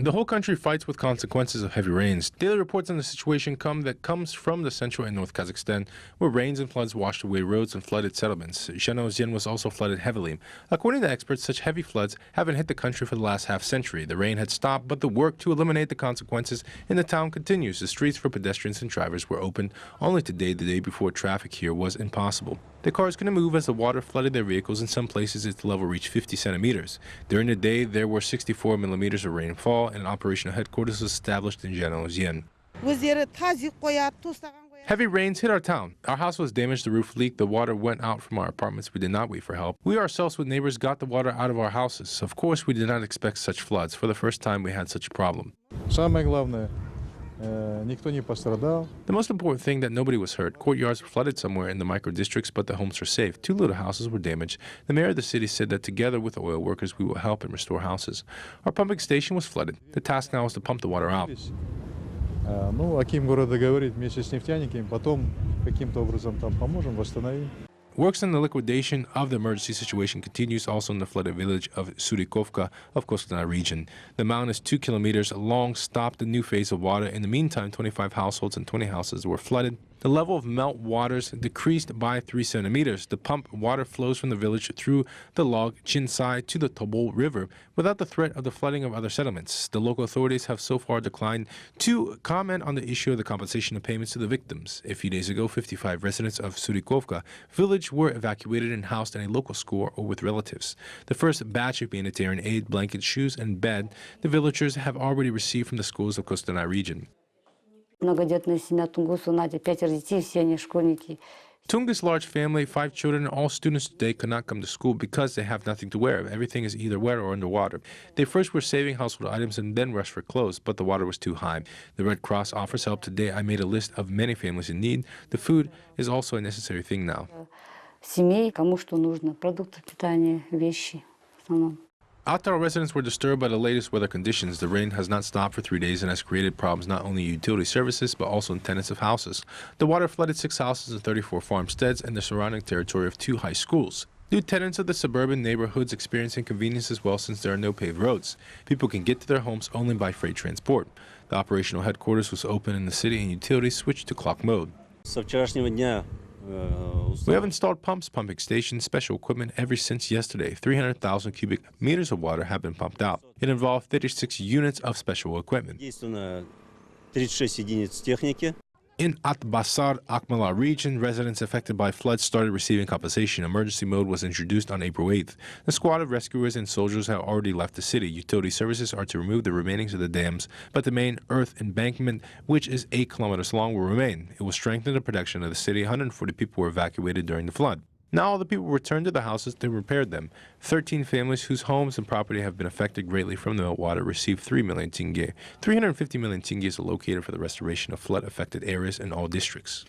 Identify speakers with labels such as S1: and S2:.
S1: The whole country fights with consequences of heavy rains. Daily reports on the situation comes from the central and north Kazakhstan, where rains and floods washed away roads and flooded settlements. Zhanaozen was also flooded heavily. According to experts, such heavy floods haven't hit the country for the last half-century. The rain had stopped, but the work to eliminate the consequences in the town continues. The streets for pedestrians and drivers were open only today, the day before traffic here was impossible. The cars couldn't move as the water flooded their vehicles. In some places, its level reached 50 centimeters. During the day, there were 64 millimeters of rainfall, and an operational headquarters was established in Zhanaozen. Heavy rains hit our town. Our house was damaged, the roof leaked, the water went out from our apartments. We did not wait for help. We ourselves with neighbors got the water out of our houses. Of course, we did not expect such floods. For the first time, we had such a problem. The most important thing that nobody was hurt. Courtyards were flooded somewhere in the micro-districts, but the homes were safe. 2 little houses were damaged. The mayor of the city said that together with oil workers, we will help and restore houses. Our pumping station was flooded. The task now is to pump the water out. Works on the liquidation of the emergency situation continues also in the flooded village of Surikovka of Kostyana region. The mountain is 2 kilometers long, stopped the new phase of water. In the meantime, 25 households and 20 houses were flooded. The level of melt waters decreased by 3 centimeters. The pump water flows from the village through the Log Chinsai to the Tobol River without the threat of the flooding of other settlements. The local authorities have so far declined to comment on the issue of the compensation of payments to the victims. A few days ago, 55 residents of Surikovka village were evacuated and housed in a local school or with relatives. The first batch of humanitarian aid, blankets, shoes, and bed the villagers have already received from the schools of Kostyana region. Tungus' large family, 5 children, and all students today could not come to school because they have nothing to wear. Everything is either wet or underwater. They first were saving household items and then rushed for clothes, but the water was too high. The Red Cross offers help today. I made a list of many families in need. The food is also a necessary thing now. Attar residents were disturbed by the latest weather conditions. The rain has not stopped for 3 days and has created problems not only in utility services but also in tenants of houses. The water flooded 6 houses and 34 farmsteads and the surrounding territory of 2 high schools. New tenants of the suburban neighborhoods experience inconvenience as well since there are no paved roads. People can get to their homes only by freight transport. The operational headquarters was open in the city and utilities switched to clock mode. We have installed pumps, pumping stations, special equipment ever since yesterday. 300,000 cubic meters of water have been pumped out. It involved 36 units of special equipment. In Atbasar, Akmala region, residents affected by floods started receiving compensation. Emergency mode was introduced on April 8th. The squad of rescuers and soldiers have already left the city. Utility services are to remove the remainings of the dams, but the main earth embankment, which is 8 kilometers long, will remain. It will strengthen the protection of the city. 140 people were evacuated during the flood. Now all the people returned to the houses to repair them. 13 families whose homes and property have been affected greatly from the meltwater received 3 million tenge. 350 million tenge is allocated for the restoration of flood-affected areas in all districts.